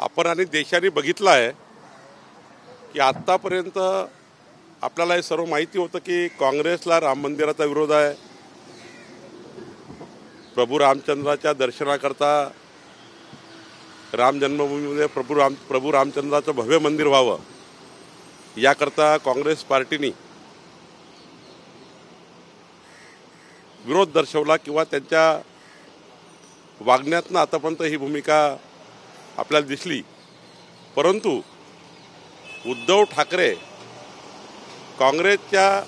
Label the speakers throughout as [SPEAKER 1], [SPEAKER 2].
[SPEAKER 1] आपण आणि देशाने बघितलं आहे की आत्तापर्यंत आपल्याला हे सर्व माहिती होतं की काँग्रेसला राम मंदिराचा विरोध आहे. प्रभू रामचंद्राच्या दर्शनाकरता राम जन्मभूमीमध्ये प्रभू रामचंद्राचं भव्य मंदिर व्हावं याकरता काँग्रेस पार्टीने विरोध दर्शवला किंवा त्यांच्या वागण्यातनं आतापर्यंत ही भूमिका आपल्याला दिसली. परंतु उद्धव ठाकरे काँग्रेसच्या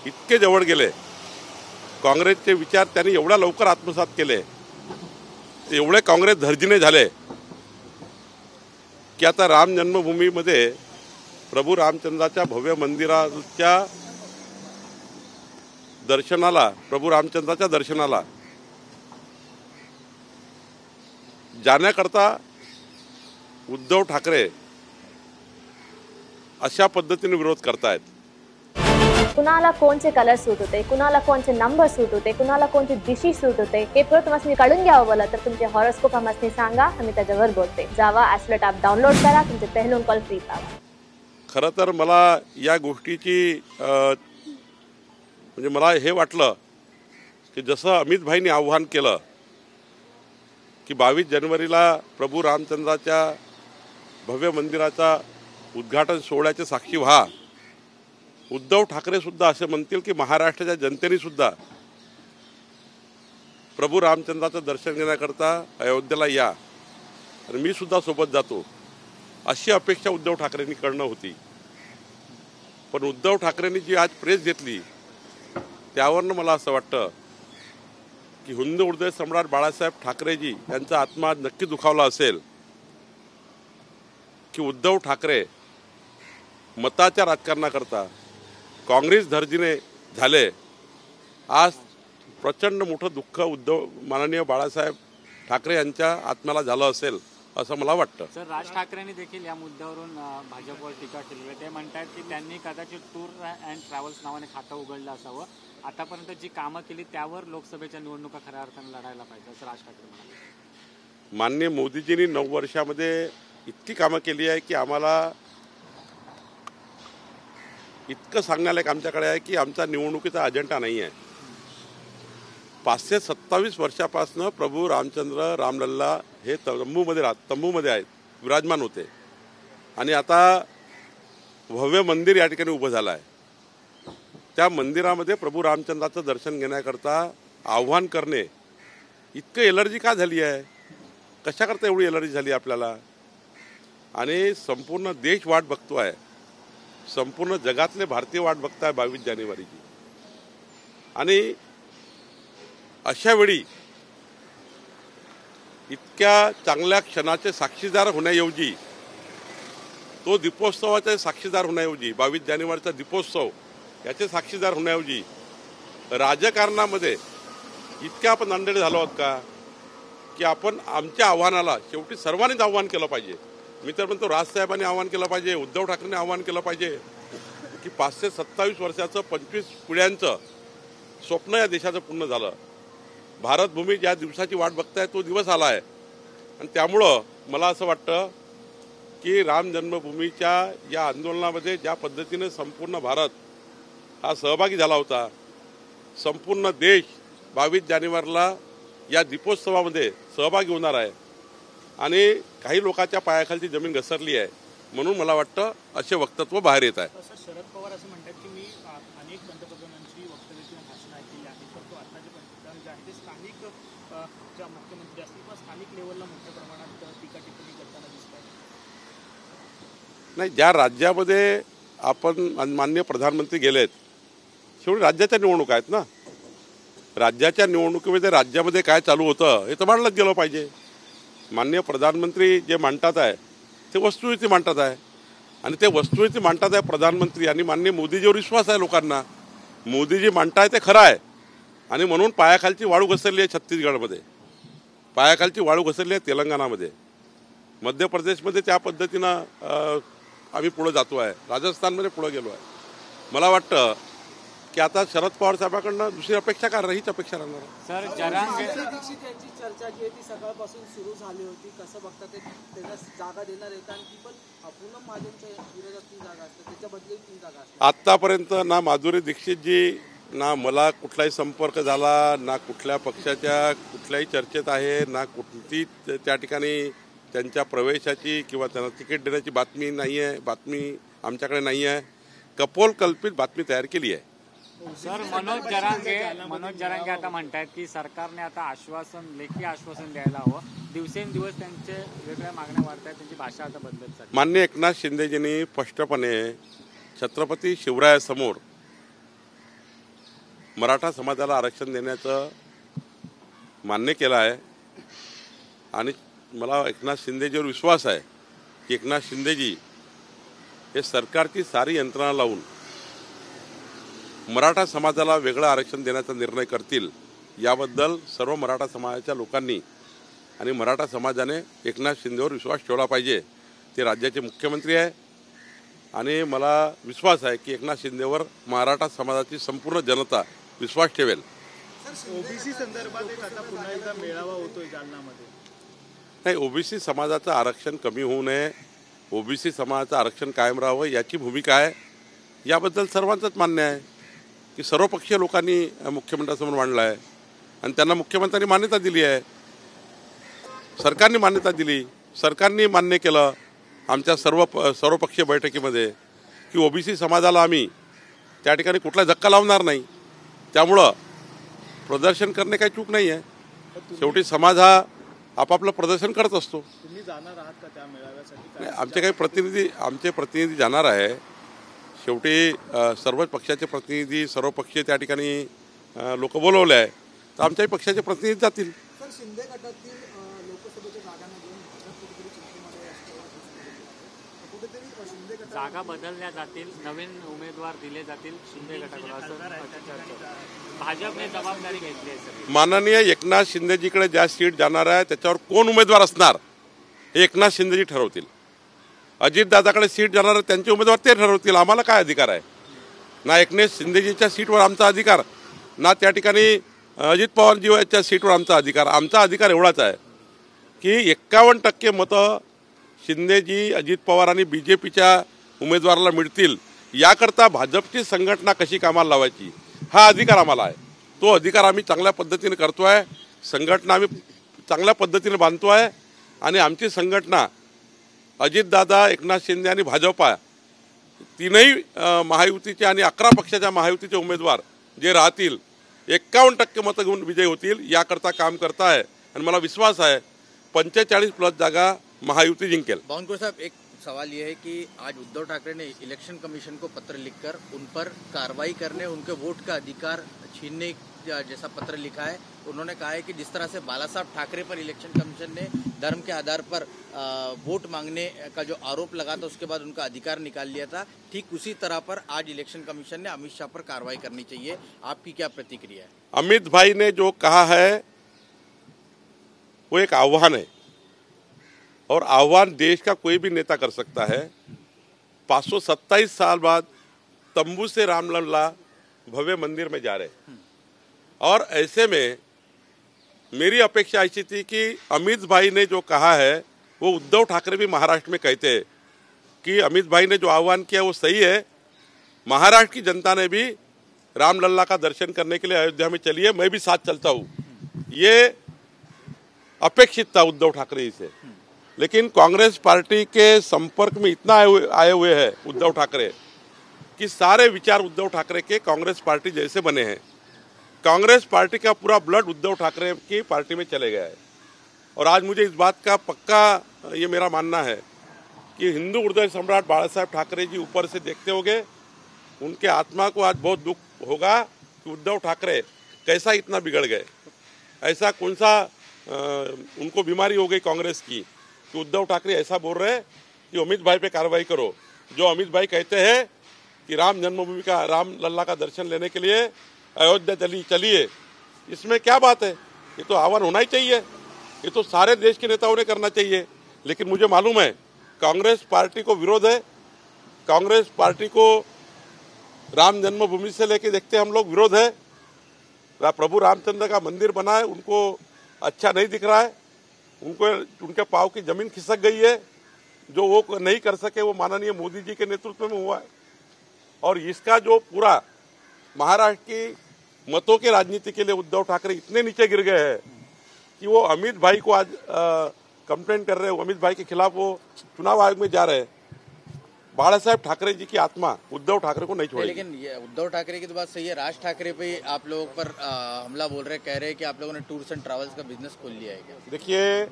[SPEAKER 1] इतके जवळ गेले, काँग्रेसचे विचार त्यांनी एवढा लवकर आत्मसात केले, एवढे काँग्रेस धर्जिने झाले की आता राम जन्मभूमीमध्ये प्रभू रामचंद्राच्या भव्य मंदिराच्या दर्शनाला, प्रभू रामचंद्राच्या दर्शनाला जाण्याकरता उद्धव ठाकरे अशा पद्धतीने विरोध करतायत.
[SPEAKER 2] कुणाला कोणते कलर सूट होते, कुणाला कोणते नंबर सूट होते, कुणाला कोणती दिशी सूट होते हे पुरं तुम्हाला कळून घ्यावं बोला तर तुमचे हॉरोस्कोप आम्हाला सांगा, आम्ही त्याच्यावर बोलते. जावा ॲस्ट्रोलॉट ॲप डाउनलोड करा, तुमचे पहिलून कॉल फ्री पावा.
[SPEAKER 1] खरं तर मला या गोष्टीची म्हणजे मला हे वाटलं की जसं अमित भाईंनी आव्हान केलं की 22 जानेवारीला प्रभू रामचंद्राच्या भव्य मंदिराचा उद्घाटन सोहळ्याचे साक्षी व्हा. उद्धव ठाकरे सुद्धा असे म्हणतील की महाराष्ट्राच्या जनतेने सुद्धा प्रभू रामचंद्राचं दर्शन घेण्याकरता अयोध्येला या आणि मी सुद्धा सोबत जातो, अशी अपेक्षा उद्धव ठाकरेंनी करणं होती. पण उद्धव ठाकरेंनी जी आज प्रेस घेतली त्यावरनं मला असं वाटतं की हिंदू हृदय सम्राट बाळासाहेब ठाकरेजी यांचा आत्मा नक्की दुखावला असेल की उद्धव ठाकरे मताच्या राजकारणाकरता काँग्रेस धर्जिने झाले. आज प्रचंड मोठं दुःख माननीय बाळासाहेब ठाकरे यांच्या आत्म्याला झालं असेल असं मला वाटतं.
[SPEAKER 3] सर, राज ठाकरेंनी देखील या मुद्द्यावरून भाजपवर टीका केली आहे. ते म्हणतात की त्यांनी कदाचित टूर अँड ट्रॅव्हल्स नावाने खातं उघडलं असावं, आतापर्यंत जी कामं केली त्यावर लोकसभेच्या निवडणुका खऱ्या अर्थाने लढायला पाहिजे असं राज ठाकरे म्हणाले.
[SPEAKER 1] माननीय मोदीजींनी 9 वर्षामध्ये इतकी कामं केली आहे की आम्हाला इतकं सांगण्यालायक आमच्याकडे आहे की आमचा निवडणुकीचा अजेंडा नाही आहे. 527 वर्षापासून प्रभू रामचंद्र रामलल्ला हे तंबूमध्ये आहेत, विराजमान होते आणि आता भव्य मंदिर या ठिकाणी उभं झालं आहे. त्या मंदिरामध्ये प्रभू रामचंद्राचं दर्शन घेण्याकरता आव्हान करणे इतकं एलर्जी का झाली आहे, कशाकरता एवढी एलर्जी झाली आपल्याला? आणि संपूर्ण देश वाट बघतो आहे, संपूर्ण जगातले भारतीय वाट बघताय 22 जानेवारीची. आणि अशा वेळी इतक्या चांगल्या क्षणाचे साक्षीदार होण्याऐवजी, तो दीपोत्सवाचे साक्षीदार होण्याऐवजी, 22 जानेवारीचा दीपोत्सव याचे साक्षीदार होण्याऐवजी राजकारणामध्ये इतक्या आपण नांदेड झालो आहोत का की आपण आमच्या आव्हानाला शेवटी सर्वांनीच आव्हान केलं पाहिजे. मी तर म्हणतो राजसाहेबांनी आव्हान केलं पाहिजे, उद्धव ठाकरेंनी आव्हान केलं पाहिजे की 527 वर्षाचं 25 पिढ्यांचं स्वप्न या देशाचं पूर्ण झालं. भारतभूमी ज्या दिवसाची वाट बघताय तो दिवस आला आहे. आणि त्यामुळं मला असं वाटतं की राम जन्मभूमीच्या या आंदोलनामध्ये ज्या पद्धतीने संपूर्ण भारत हा सहभागी झाला होता, संपूर्ण देश 22 जानेवारीला या दीपोत्सवामध्ये सहभागी होणार आहे आणि काही लोकांच्या पायाखालची जमीन घसरली आहे, म्हणून मला वाटतं असे वक्तव्य बाहेर येत आहे.
[SPEAKER 4] शरद पवार असं म्हणतात की मी अनेक पंतप्रधानांची वक्तव्य किंवा भाषणं ऐकलेली आहेत, परंतु आता जे पंतप्रधान जे आहेत ते स्थानिक ज्या मुख्यमंत्री असतील किंवा स्थानिक लेवलला मोठ्या प्रमाणात टीका टिप्पणी करताना दिसत आहे.
[SPEAKER 1] नाही, ज्या राज्यामध्ये आपण माननीय प्रधानमंत्री गेलेत शेवटी राज्याच्या निवडणुका आहेत ना, राज्याच्या निवडणुकीमध्ये राज्यामध्ये काय चालू होतं हे तर मांडलंच गेलं पाहिजे. माननीय प्रधानमंत्री जे मांडतात आहे ते वस्तुस्थिती मांडतात आहे आणि ते वस्तुस्थिती मांडतात आहे प्रधानमंत्री. आणि माननीय मोदीजीवर विश्वास आहे लोकांना, मोदीजी मांडताय ते खरं आहे. आणि म्हणून पायाखालची वाळू घसरली आहे छत्तीसगडमध्ये, पायाखालची वाळू घसरली आहे तेलंगणामध्ये, मध्य प्रदेशमध्ये त्या पद्धतीनं आम्ही पुढे जातो आहे, राजस्थानमध्ये पुढे गेलो आहे. मला वाटतं की आता शरद पवार साहेबांकडनं दुसरी अपेक्षा काय हीच अपेक्षा राहणार आहे.
[SPEAKER 3] सर जरांगे
[SPEAKER 5] दीक्षित यांची चर्चा जी आहे ती सकाळपासून सुरू झाली होती. कसं बघता ते त्यांना जागा देणार आहेत आणि ती पण पूनम महाजनच्या विरोधात 3 जागा असतात, त्याच्या बदली 3 जागा असतात.
[SPEAKER 1] आत्तापर्यंत ना माधुरी दीक्षितजी ना मला कुठलाही संपर्क झाला, ना कुठल्या पक्षाच्या कुठल्याही चर्चेत आहे, ना कुठली त्या ठिकाणी त्यांच्या प्रवेशाची किंवा त्यांना तिकीट देण्याची बातमी नाही आहे. बातमी आमच्याकडे नाही आहे. कपोलकल्पित बातमी तयार केली आहे.
[SPEAKER 3] सर मनोज जरांगे आता म्हणतात की सरकारने आता लेखी आश्वासन द्यायला हवं. दिवसेंदिवस त्यांचे वेगळ्या मागण्या वाढत आहेत, त्यांची भाषा आता बदलत चालली.
[SPEAKER 1] माननीय एकनाथ शिंदेजींनी स्पष्टपणे छत्रपती शिवरायासमोर मराठा समाजाला आरक्षण देण्याचं मान्य केलं आहे आणि मला एकनाथ शिंदेजीवर विश्वास आहे की एकनाथ शिंदेजी हे सरकारची सारी यंत्रणा लावून मराठा समाजाला वेगळं आरक्षण देण्याचा निर्णय करतील. याबद्दल सर्व मराठा समाजाच्या लोकांनी आणि मराठा समाजाने एकनाथ शिंदेवर विश्वास ठेवला पाहिजे. ते राज्याचे मुख्यमंत्री आहे आणि मला विश्वास आहे की एकनाथ शिंदेवर मराठा समाजाची संपूर्ण जनता विश्वास ठेवेल.
[SPEAKER 4] ओबीसी संदर्भात एक आता पुन्हा एकदा मेळावा होतोय जालनामध्ये.
[SPEAKER 1] नाही, ओबीसी समाजाचं आरक्षण कमी होऊ नये, ओबीसी समाजाचं आरक्षण कायम राहावं याची भूमिका आहे. याबद्दल सर्वांचंच मान्य आहे की सर्वपक्षीय लोकांनी मुख्यमंत्र्यांसमोर मांडला आहे आणि त्यांना मुख्यमंत्र्यांनी मान्यता दिली आहे. सरकारने मान्यता दिली, सरकारने मान्य केलं आमच्या सर्वपक्षीय बैठकीमध्ये की ओबीसी समाजाला आम्ही त्या ठिकाणी कुठला धक्का लावणार नाही. त्यामुळं प्रदर्शन करणे काही चूक नाही आहे. शेवटी समाज हा आपापलं प्रदर्शन करत असतो.
[SPEAKER 4] तुम्ही जाणार आहात का त्या मेळाव्यासाठी?
[SPEAKER 1] आमचे प्रतिनिधी जाणार आहे. शेवटी सर्वच पक्षाचे प्रतिनिधी सर्वपक्षीय त्या ठिकाणी लोक बोलवले आहे, तर आमच्याही पक्षाचे प्रतिनिधी जातील.
[SPEAKER 5] सर, शिंदे गटातील लोकसभेच्या जागांना घेऊन भाजप कुठेतरी चिंतेमध्ये असल्याचं कुठेतरी शिंदे गट
[SPEAKER 3] जागा बदलल्या जातील, नवीन उमेदवार दिले जातील शिंदे गटाकडून असं चर्चा. भाजपने जबाबदारी घेतली आहे सर.
[SPEAKER 1] माननीय एकनाथ शिंदेजीकडे ज्या सीट जाणार आहे त्याच्यावर कोण उमेदवार असणार हे एकनाथ शिंदेजी ठरवतील. अजितदादाकडे सीट जाणार आहे त्यांचे उमेदवार ते ठरवतील. आम्हाला काय अधिकार आहे? ना एकनाथ शिंदेजीच्या सीटवर आमचा अधिकार, ना त्या ठिकाणी अजित पवारजीच्या सीटवर आमचा अधिकार. आमचा अधिकार एवढाच आहे की 51% मतं शिंदेजी, अजित पवार आणि BJPच्या उमेदवाराला मिळतील याकरता भाजपची संघटना कशी कामाला लावायची हा अधिकार आम्हाला आहे. तो अधिकार आम्ही चांगल्या पद्धतीने करतो आहे. संघटना आम्ही चांगल्या पद्धतीने बांधतो आहे आणि आमची संघटना अजितदादा, एकनाथ शिंदे आणि भाजपा तीनही महायुतीचे आणि 11 पक्षाच्या महायुतीचे उमेदवार जे राहतील 51% मतं घेऊन विजयी होतील याकरता काम करता है आणि मला विश्वास आहे 45+ जागा महायुति जिंकेल.
[SPEAKER 6] बावनकुळे साहब, एक सवाल ये है कि आज उद्धव ठाकरे ने इलेक्शन कमीशन को पत्र लिखकर उन पर कार्रवाई करने, उनके वोट का अधिकार छीनने जैसा पत्र लिखा है. उन्होंने कहा है कि जिस तरह से बाला साहब ठाकरे पर इलेक्शन कमीशन ने धर्म के आधार पर वोट मांगने का जो आरोप लगा था उसके बाद उनका अधिकार निकाल लिया था, ठीक उसी तरह पर आज इलेक्शन कमीशन ने अमित शाह पर कार्रवाई करनी चाहिए. आपकी क्या प्रतिक्रिया है?
[SPEAKER 1] अमित भाई ने जो कहा है वो एक आह्वान है और आह्वान देश का कोई भी नेता कर सकता है. 527 साल बाद तंबू से रामलला भव्य मंदिर में जा रहे और ऐसे में मेरी अपेक्षा ऐसी थी कि अमित भाई ने जो कहा है वो उद्धव ठाकरे भी महाराष्ट्र में कहते हैं कि अमित भाई ने जो आह्वान किया वो सही है. महाराष्ट्र की जनता ने भी रामलला का दर्शन करने के लिए अयोध्या में चली है, मैं भी साथ चलता हूँ. ये अपेक्षित था उद्धव ठाकरे जी से. लेकिन कांग्रेस पार्टी के संपर्क में इतना आए हुए हैं उद्धव ठाकरे कि सारे विचार उद्धव ठाकरे के कांग्रेस पार्टी जैसे बने हैं. कांग्रेस पार्टी का पूरा ब्लड उद्धव ठाकरे की पार्टी में चले गया है. और आज मुझे इस बात का पक्का ये मेरा मानना है कि हिंदू हृदय सम्राट बाला साहेब ठाकरे जी ऊपर से देखते होंगे, उनके आत्मा को आज बहुत दुख होगा कि उद्धव ठाकरे कैसा इतना बिगड़ गए. ऐसा कौन सा उनको बीमारी हो गई कांग्रेस की कि उद्धव ठाकरे ऐसा बोल रहे हैं कि अमित भाई पे कार्रवाई करो. जो अमित भाई कहते हैं कि राम जन्मभूमि का, राम लल्ला का दर्शन लेने के लिए अयोध्या चलिए, इसमें क्या बात है? ये तो आह्वान होना ही चाहिए. ये तो सारे देश के नेताओं ने करना चाहिए. लेकिन मुझे मालूम है कांग्रेस पार्टी को विरोध है, कांग्रेस पार्टी को राम जन्मभूमि से लेके देखते हम लोग विरोध है। प्रभु रामचंद्र का मंदिर बना है, उनको अच्छा नहीं दिख रहा है, उनको उनके पाँव की जमीन खिसक गई है। जो वो नहीं कर सके वो माननीय मोदी जी के नेतृत्व में हुआ है। और इसका जो पूरा महाराष्ट्र की मतों के राजनीति के लिए उद्धव ठाकरे इतने नीचे गिर गए हैं कि वो अमित भाई को आज कंप्लेंट कर रहे हैं, अमित भाई के खिलाफ वो चुनाव आयोग में जा रहे हैं। बाला साहेब ठाकरे जी की आत्मा उद्धव ठाकरे को नहीं छोड़ेगी।
[SPEAKER 6] लेकिन ये उद्धव ठाकरे की तो बात सही है, राज ठाकरे पे आप लोगों पर हमला बोल रहे, कह रहे हैं कि आप लोगों ने टूर्स एंड ट्रैवल्स का बिजनेस खोल लिया है क्या?
[SPEAKER 1] देखिए,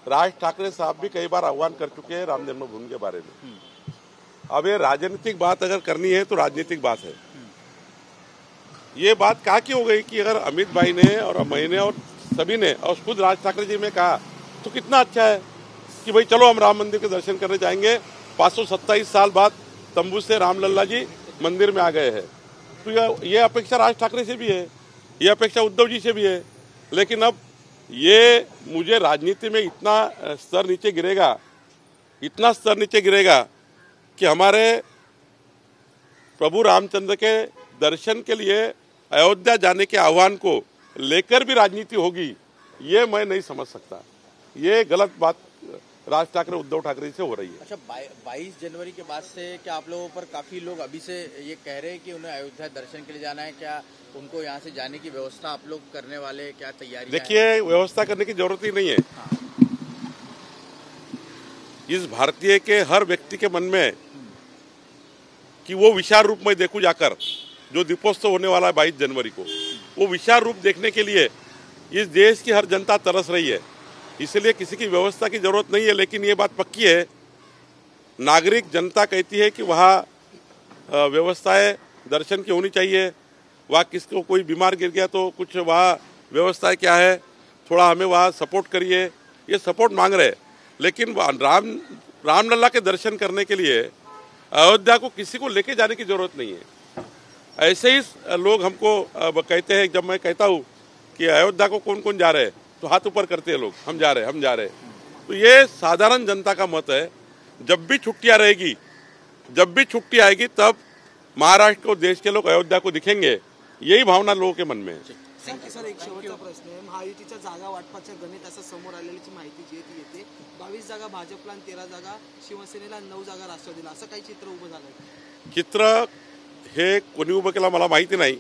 [SPEAKER 1] राज ठाकरे साहब भी कई बार आह्वान कर चुके हैं राम जन्मभूमि के बारे में। अब ये राजनीतिक बात अगर करनी है तो राजनीतिक बात है। ये बात कहा की हो गई कि अगर अमित भाई ने और मैंने और सभी ने और खुद राज ठाकरे जी ने कहा तो कितना अच्छा है कि भाई चलो हम राम मंदिर के दर्शन करने जाएंगे। 527 साल बाद तंबू से रामलल्ला जी मंदिर में आ गए हैं। तो ये अपेक्षा राज ठाकरे से भी है, ये अपेक्षा उद्धव जी से भी है। लेकिन अब ये मुझे राजनीति में इतना स्तर नीचे गिरेगा, इतना स्तर नीचे गिरेगा कि हमारे प्रभु रामचंद्र के दर्शन के लिए अयोध्या जाने के आह्वान को लेकर भी राजनीति होगी, ये मैं नहीं समझ सकता। ये गलत बात राज ठाकरे उद्धव ठाकरे से हो रही है।
[SPEAKER 6] अच्छा, 22 जनवरी के बाद से क्या आप लोगों पर काफी लोग अभी से ये कह रहे हैं कि उन्हें अयोध्या दर्शन के लिए जाना है, क्या उनको यहाँ से जाने की व्यवस्था आप लोग करने वाले, क्या तैयारी?
[SPEAKER 1] देखिए, व्यवस्था करने की जरूरत ही नहीं है। इस भारतीय के हर व्यक्ति के मन में कि वो विशाल रूप में देखूं जाकर, जो दीपोत्सव होने वाला है 22 जनवरी को, वो विशाल रूप देखने के लिए इस देश की हर जनता तरस रही है। इसलिए किसी की व्यवस्था की जरूरत नहीं है। लेकिन ये बात पक्की है, नागरिक जनता कहती है कि वहाँ व्यवस्थाएं दर्शन की होनी चाहिए। वहाँ किसको कोई बीमार गिर गया तो कुछ वहाँ व्यवस्थाएं क्या है, थोड़ा हमें वहाँ सपोर्ट करिए, ये सपोर्ट मांग रहे। लेकिन रामलला के दर्शन करने के लिए अयोध्या को किसी को लेके जाने की जरूरत नहीं है। ऐसे ही लोग हमको कहते हैं, जब मैं कहता हूँ कि अयोध्या को कौन कौन जा रहे हैं तो हाथ ऊपर करते हैं लोग, हम जा रहे। तो ये साधारण जनता का मत है। जब भी छुट्टियां रहेगी, जब भी छुट्टी आएगी, तब महाराष्ट्र को, देश के लोग अयोध्या को दिखेंगे। यही भावना लोगों के मन में है।
[SPEAKER 5] सर, एक शेवटचा प्रश्न आहे। महायुतीच्या जागा वाटपाच्या गणित असं समोर आलेल्याची माहिती जी येते, 22 जागा भाजपला आणि 13 जागा शिवसेनेला, 9 जागा राष्ट्रवादीला, असं काही चित्र उभं झालंय?
[SPEAKER 1] चित्र हे कोणी उभं केलं मला माहिती नाही,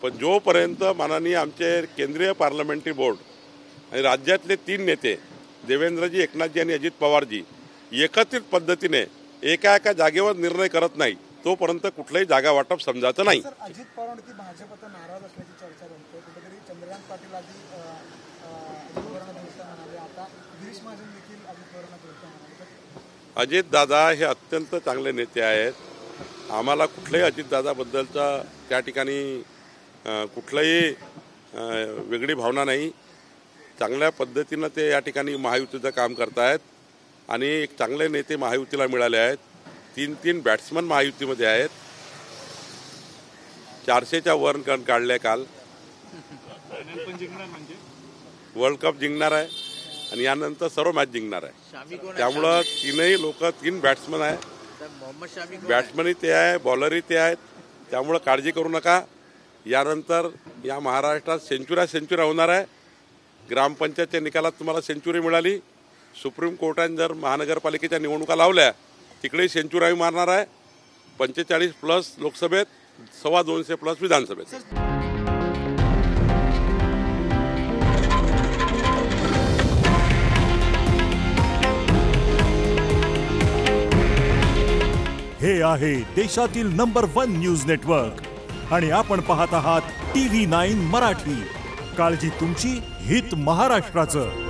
[SPEAKER 1] पण जोपर्यंत माननीय आमचे केंद्रीय पार्लमेंटरी बोर्ड आणि राज्यातले 3 नेते देवेंद्रजी, एकनाथजी आणि अजित पवारजी एकत्रित पद्धतीने एका एका जागेवर निर्णय करत नाही, तोपर्यंत कुठलंही जागा वाटप समजायचं नाही।
[SPEAKER 7] अजित पवारांवरती भाजपचा नाराज असल्याची चर्चा बनते। कुठेतरी चंद्रकांत पाटील आधी अजित पवारांना विरोध म्हणाले, आता गिरीश महाजन देखील अजित पवारांना विरोध म्हणाले।
[SPEAKER 1] अजित दादा हे अत्यंत चांगले नेते आहेत। आम्हाला कुठल्याही अजित दादाबद्दलचा त्या ठिकाणी कुठलाही वेगळी भावना नाही। चांगल्या पद्धतीनं ते या ठिकाणी महायुतीचं काम करतायत आणि एक चांगले नेते महायुतीला मिळाले आहेत। 3 बॅट्समन महायुतीमध्ये आहेत। 400च्या वर रन काढले काल। वर्ल्ड कप जिंकणार आहे आणि यानंतर सर्व मॅच जिंकणार आहे। त्यामुळे 3 बॅट्समन आहे। बॅट्समनही ते आहे, बॉलरही ते आहेत। त्यामुळे काळजी करू नका। यानंतर या महाराष्ट्रात सेंचुऱ्या होणार आहे। ग्रामपंचायतच्या निकालात तुम्हाला सेंचुरी मिळाली। सुप्रीम कोर्टाने जर महानगरपालिकेच्या निवडणुका लावल्या तिकडे सेंचुरी मारणार आहे। 45+ लोकसभेत, 225+ विधानसभेत।
[SPEAKER 8] हे आहे देशातील नंबर 1 न्यूज नेटवर्क आणि आपण पाहत आहात TV9 मराठी। काळजी तुमची, हित महाराष्ट्राचं।